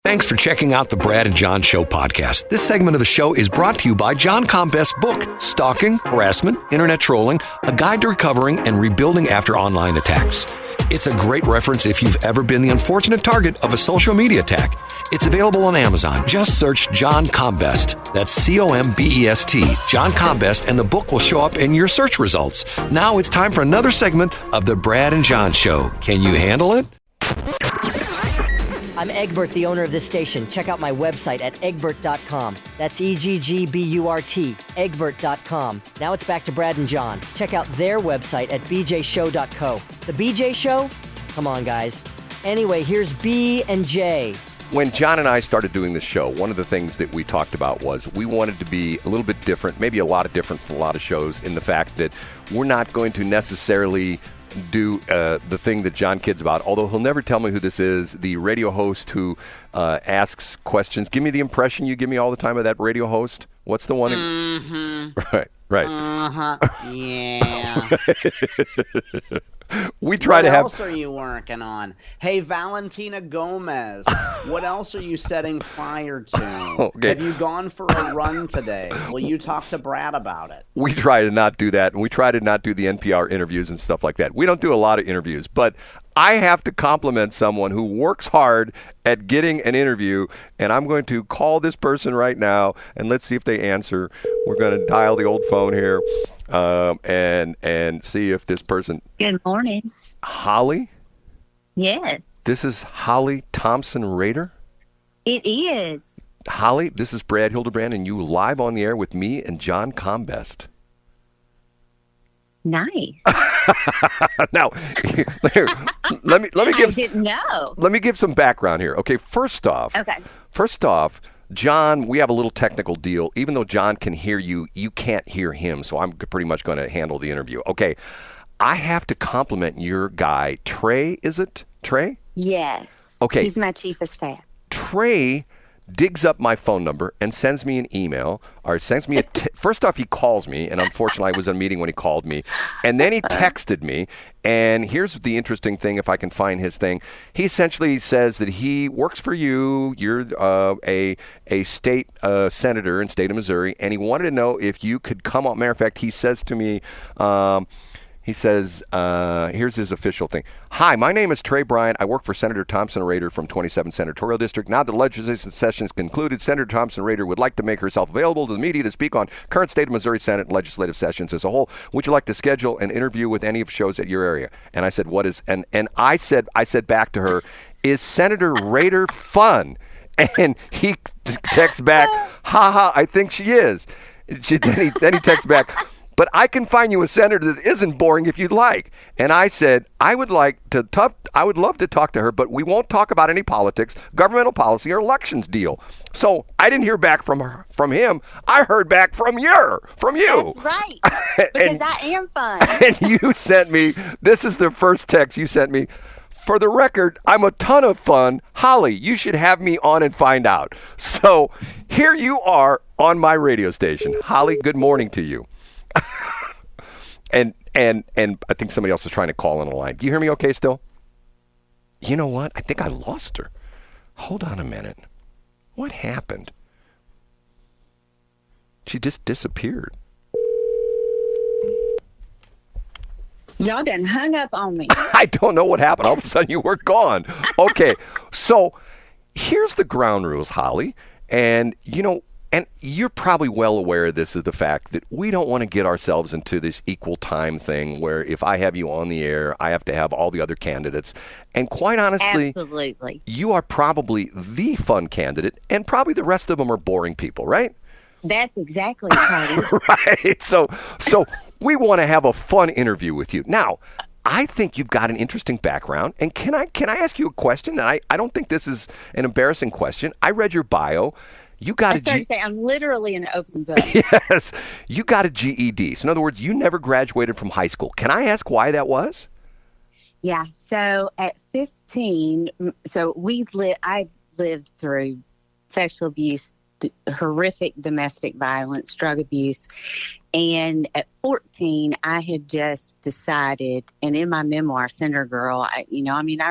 Thanks for checking out the Brad and John Show podcast. This segment of the show is brought to you by John Combest's book, Stalking, Harassment, Internet Trolling, A Guide to Recovering and Rebuilding After Online Attacks. It's a great reference if you've ever been the unfortunate target of a social media attack. It's available on Amazon. Just search John Combest. That's C-O-M-B-E-S-T, John Combest, and the book will show up in your search results. Now it's time for another segment of the Brad and John Show. Can you handle it? I'm Egbert, the owner of this station. Check out my website at egbert.com. That's E-G-G-B-U-R-T, egbert.com. Now it's back to Brad and John. Check out their website at bjshow.co. The BJ Show? Come on, guys. Anyway, here's B and J. When John and I started doing the show, one of the things that we talked about was we wanted to be a little bit different, maybe a lot of different from a lot of shows, in the fact that we're not going to necessarily do the thing that John kids about, although he'll never tell me who this is, the radio host who asks questions. Give me the impression you give me all the time of that radio host. What's the one? Right. Yeah. We try to have. What else are you working on? Hey, Valentina Gomez, what else are you setting fire to? Okay. Have you gone for a run today? Will you talk to Brad about it? We try to not do that, and we try to not do the NPR interviews and stuff like that. We don't do a lot of interviews, but I have to compliment someone who works hard at getting an interview, and I'm going to call this person right now, and let's see if they answer. We're going to dial the old phone here and see if this person... Good morning. Holly? Yes. This is Holly Thompson Rehder? It is. Holly, this is Brad Hildebrand, and you live on the air with me and John Combest. Nice. Now, let me give. I didn't know. Let me give some background here. Okay, first off, John, we have a little technical deal. Even though John can hear you, you can't hear him. So I'm pretty much going to handle the interview. Okay, I have to compliment your guy, Trey. Is it Trey? Yes. Okay. He's my chief of staff. Trey digs up my phone number and sends me an email, or sends me first off, he calls me, and unfortunately I was in a meeting when he called me, and then he texted me, and here's the interesting thing, if I can find his thing. He essentially says that he works for you, you're a state senator in state of Missouri, and he wanted to know if you could come on. Matter of fact, he says to me, here's his official thing. Hi, my name is Trey Bryant. I work for Senator Thompson Rehder from 27th Senatorial District. Now that the legislative session is concluded, Senator Thompson Rehder would like to make herself available to the media to speak on current state of Missouri Senate and legislative sessions as a whole. Would you like to schedule an interview with any of shows at your area? And I said, what is, and I said back to her, is Senator Rehder fun? And he texts back, haha, I think she is. Then he texts back, but I can find you a senator that isn't boring if you'd like. And I said, I would love to talk to her, but we won't talk about any politics, governmental policy, or elections deal. So I didn't hear back from him. I heard back from you. That's right, because I am fun. And you sent me, this is the first text you sent me. For the record, I'm a ton of fun. Holly, you should have me on and find out. So here you are on my radio station. Holly, good morning to you. and I think somebody else is trying to call on the line. Do you hear me okay still? You know what? I think I lost her. Hold on a minute. What happened? She just disappeared. Y'all done hung up on me. I don't know what happened. All of a sudden you were gone. Okay, so here's the ground rules, Holly. And, and you're probably well aware of this, is the fact that we don't want to get ourselves into this equal time thing where if I have you on the air, I have to have all the other candidates. And quite honestly, absolutely, you are probably the fun candidate, and probably the rest of them are boring people, right? That's exactly right. Right. So we want to have a fun interview with you. Now, I think you've got an interesting background. And can I ask you a question? And I don't think this is an embarrassing question. I read your bio. You got I'm literally an open book. Yes. You got a GED. So in other words, you never graduated from high school. Can I ask why that was? Yeah. So at 15, I lived through sexual abuse, horrific domestic violence, drug abuse. And at 14, I had just decided, and in my memoir, Cinder Girl, I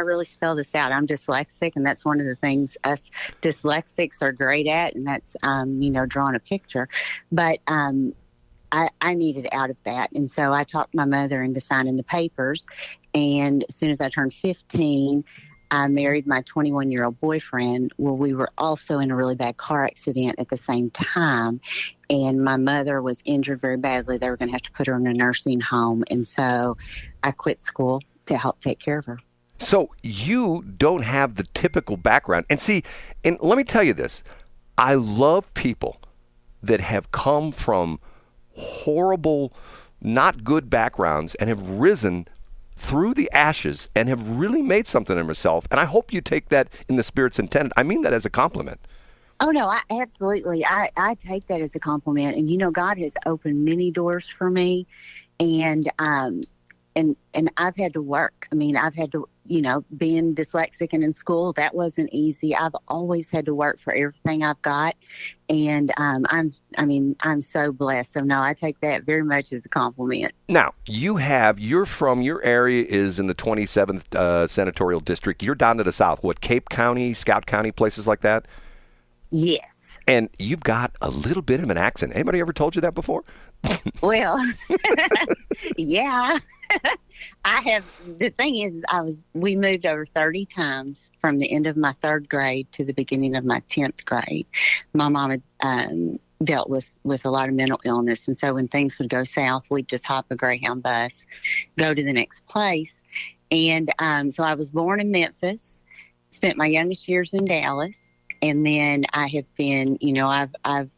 really spell this out. I'm dyslexic, and that's one of the things us dyslexics are great at, and that's, drawing a picture. But I needed out of that. And so I talked my mother into signing the papers. And as soon as I turned 15, I married my 21-year-old boyfriend. Well, we were also in a really bad car accident at the same time. And my mother was injured very badly. They were going to have to put her in a nursing home. And so I quit school to help take care of her. So you don't have the typical background. And see, and let me tell you this. I love people that have come from horrible, not good backgrounds and have risen through the ashes and have really made something of themselves. And I hope you take that in the spirit's intended. I mean that as a compliment. Oh, no, absolutely. I take that as a compliment. And, God has opened many doors for me. And I've had to work. I mean, I've had to, being dyslexic and in school, that wasn't easy. I've always had to work for everything I've got. And I'm so blessed. So, no, I take that very much as a compliment. Now, your area is in the 27th Senatorial District. You're down to the south, Cape County, Scott County, places like that? Yes. And you've got a little bit of an accent. Anybody ever told you that before? Well, yeah. I have. The thing is, we moved over 30 times from the end of my 3rd grade to the beginning of my 10th grade. My mom had dealt with a lot of mental illness. And so when things would go south, we'd just hop a Greyhound bus, go to the next place. And so I was born in Memphis, spent my youngest years in Dallas. And then I have been, I've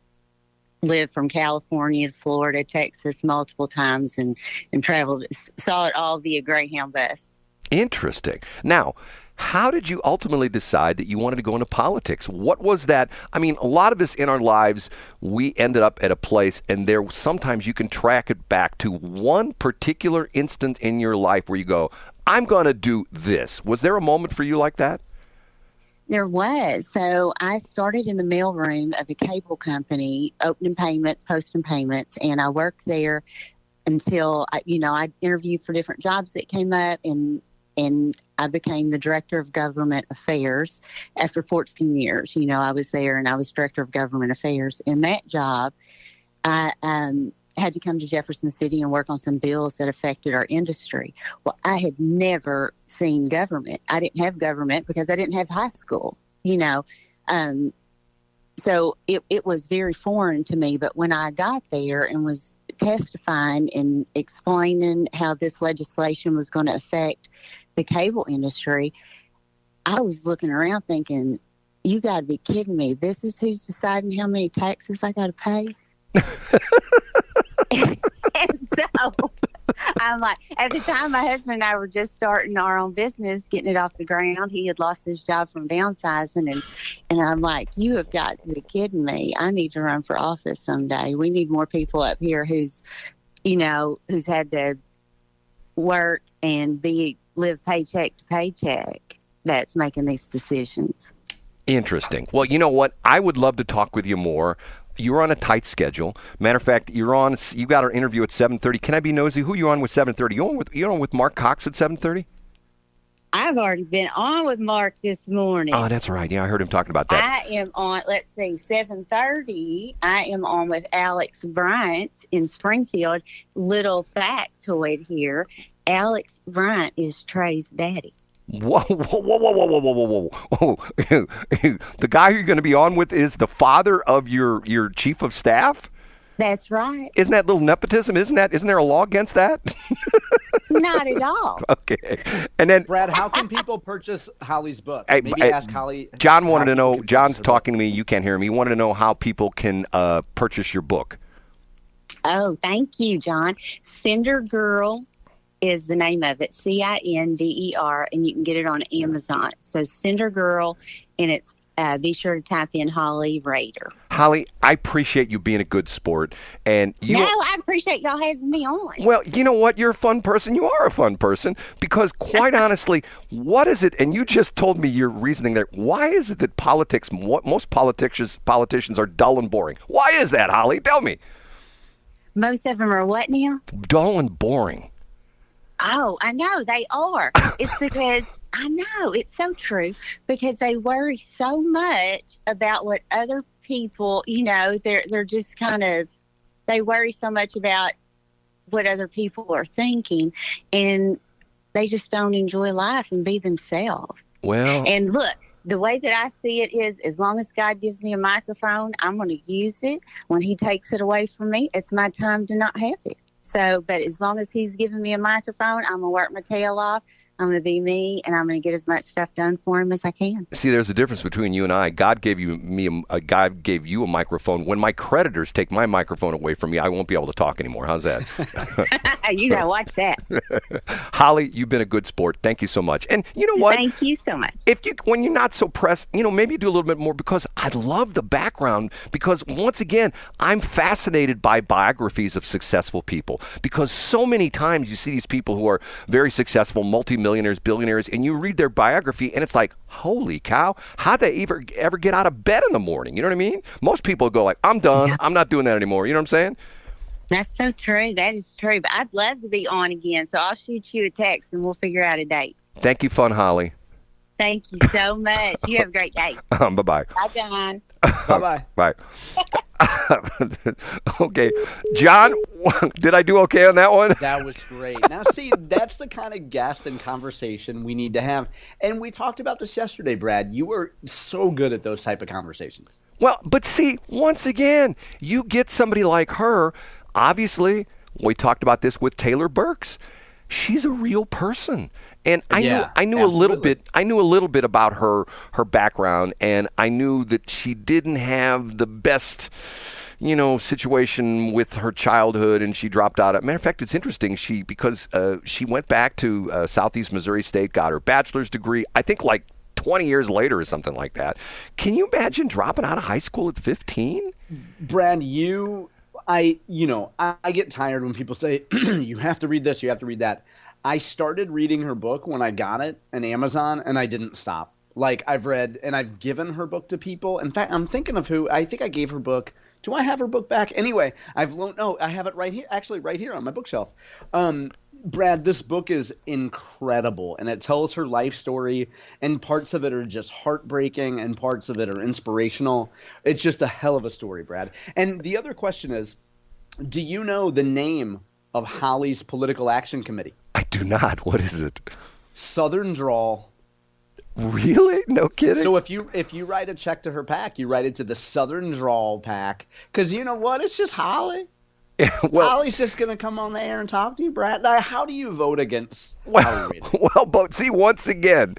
lived from California to Florida, Texas multiple times and traveled, saw it all via Greyhound bus. Interesting. Now, how did you ultimately decide that you wanted to go into politics? What was that? I mean, a lot of us in our lives, we ended up at a place, and sometimes you can track it back to one particular instant in your life where you go, I'm going to do this. Was there a moment for you like that? There was. So I started in the mailroom of a cable company, opening payments, posting payments, and I worked there until, I interviewed for different jobs that came up, and I became the director of government affairs after 14 years. I was there and I was director of government affairs. In that job, I had to come to Jefferson City and work on some bills that affected our industry. Well, I had never seen government. I didn't have government because I didn't have high school, So it was very foreign to me. But when I got there and was testifying and explaining how this legislation was going to affect the cable industry, I was looking around thinking, you got to be kidding me. This is who's deciding how many taxes I got to pay? And so I'm like, at the time, my husband and I were just starting our own business, getting it off the ground. He had lost his job from downsizing. And I'm like, you have got to be kidding me. I need to run for office someday. We need more people up here who's had to work and live paycheck to paycheck that's making these decisions. Interesting. Well, you know what? I would love to talk with you more. You're on a tight schedule. Matter of fact, you got our interview at 7:30. Can I be nosy? Who are you on with 7:30? You on with Mark Cox at 7:30? I've already been on with Mark this morning. Oh, that's right. Yeah, I heard him talking about that. I am on, 7:30. I am on with Alex Bryant in Springfield. Little factoid here. Alex Bryant is Trey's daddy. Whoa. The guy you're going to be on with is the father of your chief of staff? That's right. Isn't that little nepotism? Isn't there a law against that? Not at all. Okay. And then, Brad, how can people purchase Holly's book? Maybe ask Holly. John wanted to know, John's talking to me, you can't hear me. He wanted to know how people can purchase your book. Oh, thank you, John. Cinder Girl is the name of it, Cinder, and you can get it on Amazon. So Cinder Girl, and it's be sure to type in Holly Rehder. Holly, I appreciate you being a good sport. And I appreciate y'all having me on. Well, you know what? You're a fun person. You are a fun person because, quite honestly, what is it? And you just told me your reasoning there. Why is it that most politicians are dull and boring? Why is that, Holly? Tell me. Most of them are what now? Dull and boring. Oh, I know they are. It's because I know it's so true because they worry so much about what other people, they're just kind of, they worry so much about what other people are thinking, and they just don't enjoy life and be themselves. Well, and look, the way that I see it is, as long as God gives me a microphone, I'm going to use it. When he takes it away from me, it's my time to not have it. So, but as long as he's giving me a microphone, I'm going to work my tail off. I'm going to be me, and I'm going to get as much stuff done for him as I can. See, there's a difference between you and I. God gave you a microphone. When my creditors take my microphone away from me, I won't be able to talk anymore. How's that? You got to watch that. Holly, you've been a good sport. Thank you so much. And you know what? Thank you so much. When you're not so pressed, maybe you do a little bit more, because I love the background, because once again, I'm fascinated by biographies of successful people, because so many times you see these people who are very successful, multi-millionaires, billionaires, and you read their biography and it's like, holy cow, how'd they ever get out of bed in the morning? You know what I mean? Most people go like, I'm done. Yeah. I'm not doing that anymore. You know what I'm saying? That's so true. That is true. But I'd love to be on again. So I'll shoot you a text and we'll figure out a date. Thank you, Fun Holly. Thank you so much. You have a great day. Bye-bye. Bye, John. Bye-bye. Bye. Okay. John, did I do okay on that one? That was great. Now, see, that's the kind of guest and conversation we need to have. And we talked about this yesterday, Brad. You were so good at those type of conversations. Well, but see, once again, you get somebody like her. Obviously, we talked about this with Taylor Burks. She's a real person. And I knew a little bit. I knew a little bit about her background, and I knew that she didn't have the best, situation with her childhood, and she dropped out. Matter of fact, it's interesting. Because she went back to Southeast Missouri State, got her bachelor's degree. I think like 20 years later or something like that. Can you imagine dropping out of high school at 15? Brad, I get tired when people say you have to read this, you have to read that. I started reading her book when I got it on Amazon, and I didn't stop. Like, I've read and I've given her book to people. In fact, I'm thinking of who. I think I gave her book. Do I have her book back? Anyway, I have it right here. Actually, right here on my bookshelf. Brad, this book is incredible, and it tells her life story, and parts of it are just heartbreaking, and parts of it are inspirational. It's just a hell of a story, Brad. And the other question is, do you know the name of Holly's Political Action Committee? I do not. What is it? Southern Drawl. Really? No kidding? So if you write a check to her PAC, you write it to the Southern Drawl PAC, because you know what? It's just Holly. Holly's just going to come on the air and talk to you, Brad. Now, how do you vote against Holly? But see, once again,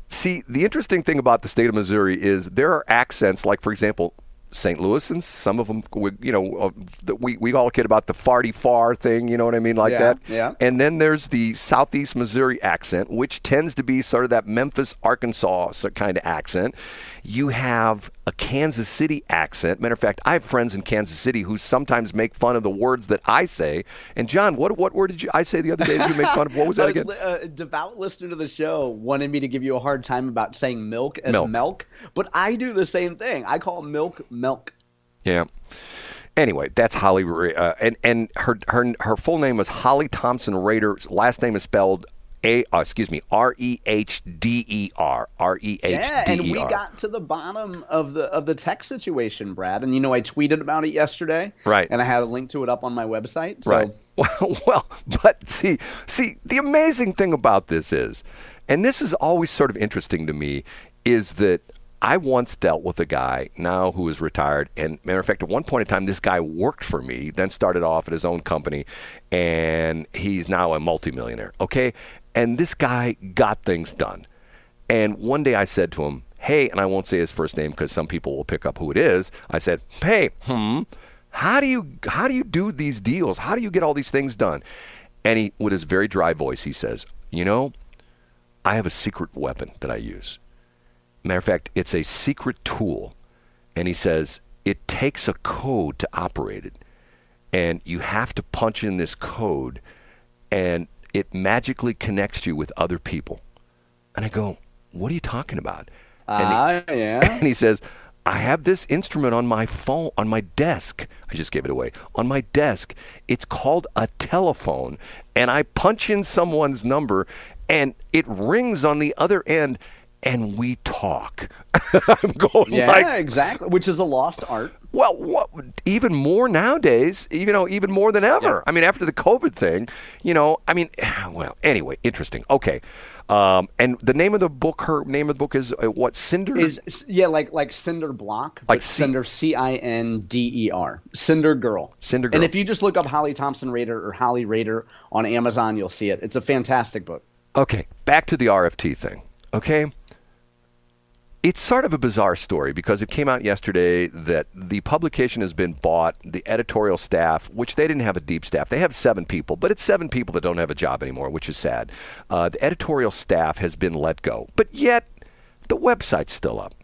see, the interesting thing about the state of Missouri is there are accents, like, for example, St. Louis, and some of them, we all kid about the farty far thing, you know what I mean, like that. Yeah. And then there's the Southeast Missouri accent, which tends to be sort of that Memphis, Arkansas kind of accent. You have a Kansas City accent. Matter of fact, I have friends in Kansas City who sometimes make fun of the words that I say. And John, what word did I say the other day that you make fun of? What was that again? A devout listener to the show wanted me to give you a hard time about saying milk as milk, but I do the same thing. I call milk. Yeah. Anyway, that's Holly, and her full name is Holly Thompson Rehder. Last name is spelled Rehder. Rehder. Yeah, and we got to the bottom of the text situation, Brad. And I tweeted about it yesterday. Right. And I had a link to it up on my website. So. Right. Well, but see, the amazing thing about this is, and this is always sort of interesting to me, is that I once dealt with a guy now who is retired, and matter of fact, at one point in time, this guy worked for me, then started off at his own company, and he's now a multimillionaire, okay? And this guy got things done. And one day I said to him, hey, and I won't say his first name because some people will pick up who it is. I said, hey, how do you do these deals? How do you get all these things done? And he, with his very dry voice, he says, I have a secret weapon that I use. Matter of fact, it's a secret tool. And he says, it takes a code to operate it. And you have to punch in this code, and it magically connects you with other people. And I go, what are you talking about? Yeah. And he says, I have this instrument on my phone, on my desk. I just gave it away. On my desk. It's called a telephone. And I punch in someone's number, and it rings on the other end, and we talk. I'm going exactly, which is a lost art. Well, even more nowadays, even more than ever. Yeah. I mean, after the COVID thing, well, anyway, interesting. Okay. And the name of the book, her name of the book is what? Cinder? Like Cinder Block. Like Cinder, Cinder. Cinder Girl. Cinder Girl. And if you just look up Holly Thompson Rehder or Holly Rehder on Amazon, you'll see it. It's a fantastic book. Okay, back to the RFT thing. Okay. It's sort of a bizarre story because it came out yesterday that the publication has been bought, the editorial staff, which they didn't have a deep staff. They have 7 people, but it's 7 people that don't have a job anymore, which is sad. The editorial staff has been let go, but yet the website's still up.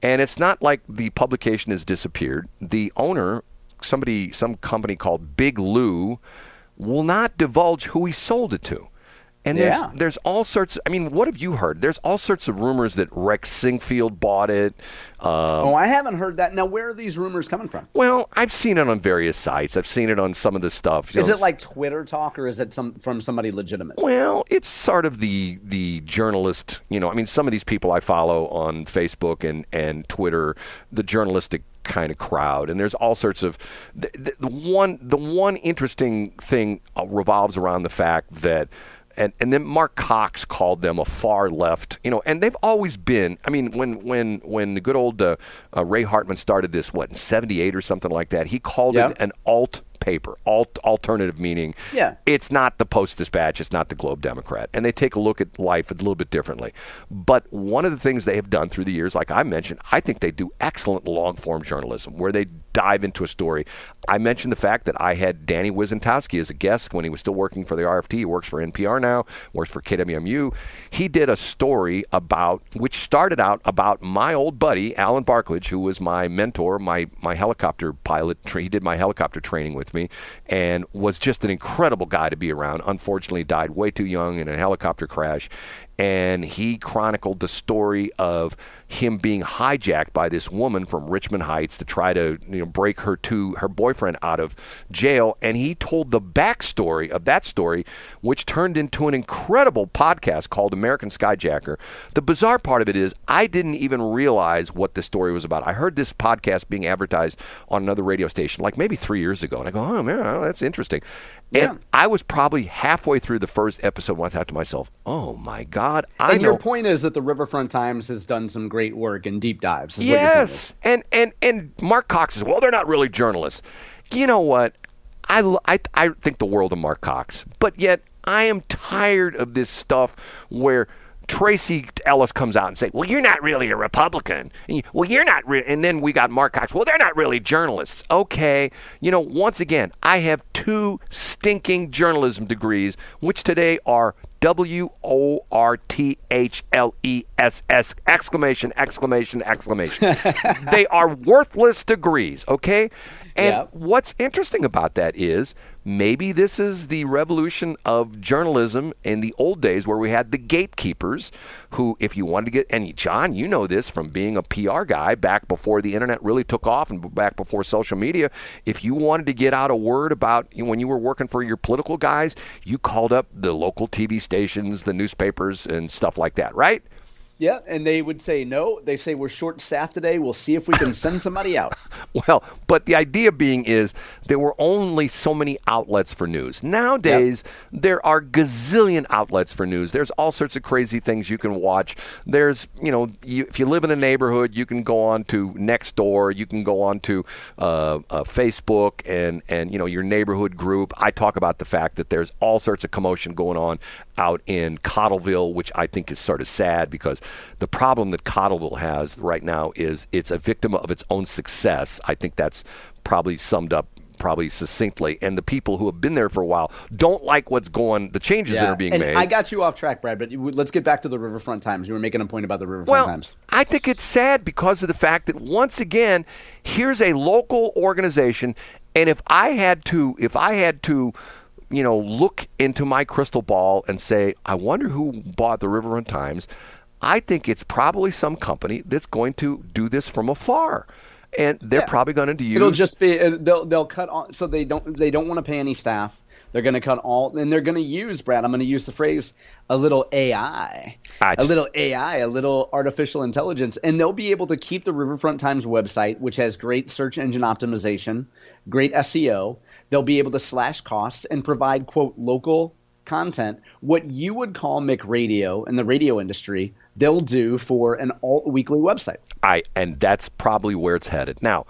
And it's not like the publication has disappeared. The owner, some company called Big Lou, will not divulge who he sold it to. And there's all sorts. I mean, what have you heard? There's all sorts of rumors that Rex Singfield bought it. I haven't heard that. Now, where are these rumors coming from? Well, I've seen it on various sites. I've seen it on some of the stuff. Is it like Twitter talk, or is it from somebody legitimate? Well, it's sort of the journalist. Some of these people I follow on Facebook and Twitter, the journalistic kind of crowd, and there's all sorts of the one interesting thing revolves around the fact that. And then Mark Cox called them a far left, and they've always been. I mean, when the good old Ray Hartman started this, in '78 or something like that, he called it an alt paper, alternative, meaning it's not the Post-Dispatch, it's not the Globe Democrat, and they take a look at life a little bit differently. But one of the things they have done through the years, like I mentioned, I think they do excellent long-form journalism where they dive into a story. I mentioned the fact that I had Danny Wizentowski as a guest when he was still working for the RFT. He works for NPR now, works for KWMU. He did a story which started out about my old buddy, Alan Barklage, who was my mentor, my helicopter pilot. He did my helicopter training with me and was just an incredible guy to be around. Unfortunately, died way too young in a helicopter crash. And he chronicled the story of him being hijacked by this woman from Richmond Heights to try to break her boyfriend out of jail. And he told the backstory of that story, which turned into an incredible podcast called American Skyjacker. The bizarre part of it is I didn't even realize what the story was about. I heard this podcast being advertised on another radio station like maybe 3 years ago. And I go, oh, man, that's interesting. Yeah. And I was probably halfway through the first episode when I thought to myself, oh, my God. Your point is that the Riverfront Times has done some great work in deep dives. Yes. And Mark Cox says, well, they're not really journalists. You know what? I think the world of Mark Cox. But yet I am tired of this stuff where Tracy Ellis comes out and say, well, you're not really a Republican. And you're not and then we got Mark Cox. Well, they're not really journalists. Okay. Once again, I have 2 stinking journalism degrees, which today are WORTHLESS exclamation. They are worthless degrees. Okay. And what's interesting about that is maybe this is the revolution of journalism in the old days where we had the gatekeepers who, if you wanted to get, and John, you know this from being a PR guy back before the internet really took off and back before social media, if you wanted to get out a word about when you were working for your political guys, you called up the local TV stations, the newspapers, and stuff like that, right? Yeah, and they would say no. They say we're short-staffed today. We'll see if we can send somebody out. Well, but the idea being is there were only so many outlets for news. Nowadays, there are gazillion outlets for news. There's all sorts of crazy things you can watch. There's, if you live in a neighborhood, you can go on to Nextdoor. You can go on to Facebook and your neighborhood group. I talk about the fact that there's all sorts of commotion going on out in Cottleville, which I think is sort of sad because the problem that Cottleville has right now is it's a victim of its own success. I think that's probably summed up succinctly. And the people who have been there for a while don't like the changes that are being made. I got you off track, Brad, but let's get back to the Riverfront Times. You were making a point about the Riverfront Times. I think it's sad because of the fact that once again, here's a local organization, and if I had to look into my crystal ball and say, I wonder who bought the Riverfront Times, I think it's probably some company that's going to do this from afar. And they're probably going to use. It'll just be they'll cut on, so they don't want to pay any staff. They're going to cut all, and they're going to use, Brad, I'm going to use the phrase, a little AI, a little artificial intelligence, and they'll be able to keep the Riverfront Times website, which has great search engine optimization, great SEO. They'll be able to slash costs and provide, quote, local content. What you would call McRadio in the radio industry, they'll do for an alt-weekly website. And that's probably where it's headed. Now,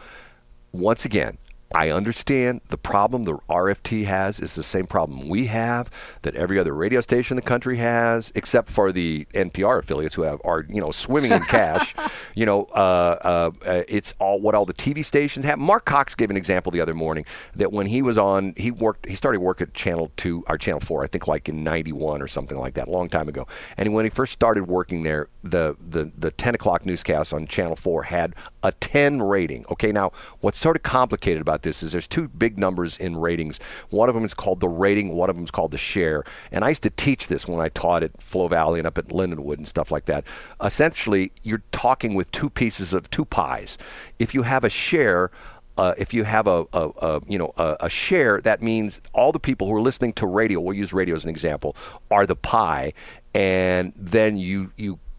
once again, I understand the problem the RFT has is the same problem we have, that every other radio station in the country has, except for the NPR affiliates who are swimming in cash. It's what all the TV stations have. Mark Cox gave an example the other morning that when he was on, he started work at Channel 2 or Channel 4, I think like in 91 or something like that, a long time ago. And when he first started working there, the 10 o'clock newscast on Channel 4 had a 10 rating. Okay, now what's sort of complicated about this is there's two big numbers in ratings. One of them is called the rating, one of them is called the share. And I used to teach this when I taught at Flow Valley and up at Lindenwood and stuff like that. Essentially, you're talking with two pieces of two pies. If you have a share, if you have a share, that means all the people who are listening to radio, we'll use radio as an example, are the pie, and then you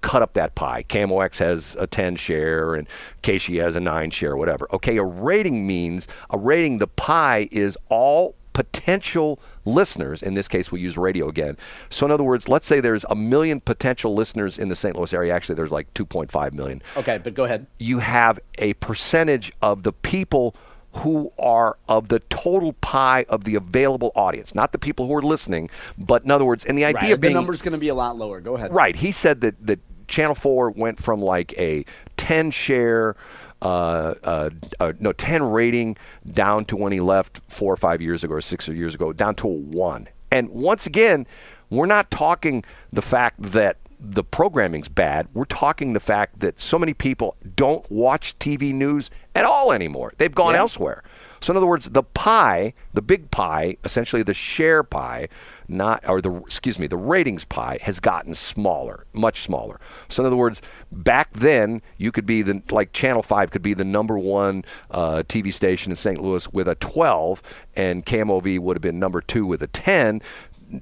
cut up that pie. KMOX has a 10 share and KSHE has a 9 share, whatever. Okay, a rating, the pie is all potential listeners. In this case, we use radio again. So in other words, let's say there's 1 million potential listeners in the St. Louis area. Actually, there's like 2.5 million. Okay, but go ahead. You have a percentage of the people who are of the total pie of the available audience, not the people who are listening, but in other words, and the idea being... the number's going to be a lot lower. Go ahead. Right. He said that Channel 4 went from like a 10 share, 10 rating down to when he left 4 or 5 years ago or 6 years ago, down to a 1. And once again, we're not talking the fact that the programming's bad. We're talking the fact that so many people don't watch TV news at all anymore. They've gone elsewhere. So in other words, the pie, the big pie, essentially the share pie, the ratings pie has gotten smaller, much smaller. So in other words, back then you could be like Channel 5 could be the number one TV station in St. Louis with a 12, and KMOV would have been number 2 with a 10.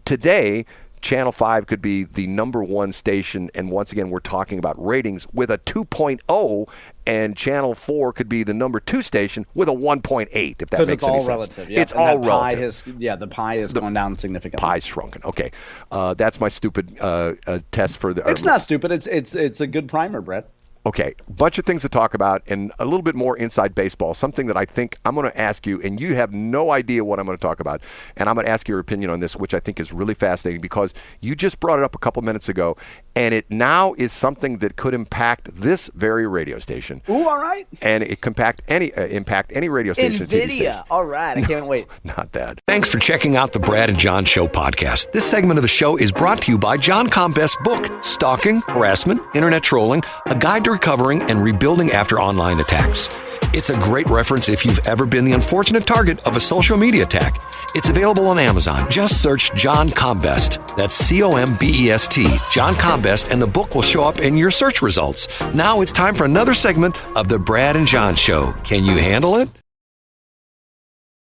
Today, Channel 5 could be the number one station, and once again, we're talking about ratings with a 2.0, and Channel 4 could be the number 2 station with a 1.8, if that makes any sense. Because it's all relative. Yep. It's all relative. The pie has gone down significantly. Pie's shrunken. Okay. That's my stupid test for the... It's not stupid. It's a good primer, Brett. Okay, a bunch of things to talk about and a little bit more inside baseball, something that I think I'm going to ask you, and you have no idea what I'm going to talk about, and I'm going to ask your opinion on this, which I think is really fascinating because you just brought it up a couple minutes ago, and it now is something that could impact this very radio station. Ooh, all right. And it can impact any radio station. NVIDIA. All right, I can't wait. Not that. Thanks for checking out the Brad and John Show podcast. This segment of the show is brought to you by John Combest's book, Stalking, Harassment, Internet Trolling, A Guide to Recovering and Rebuilding After Online Attacks. It's a great reference if you've ever been the unfortunate target of a social media attack. It's available on Amazon. Just search John Combest. That's Combest, John Combest, and the book will show up in your search results. Now it's time for another segment of the Brad and John Show. Can you handle it?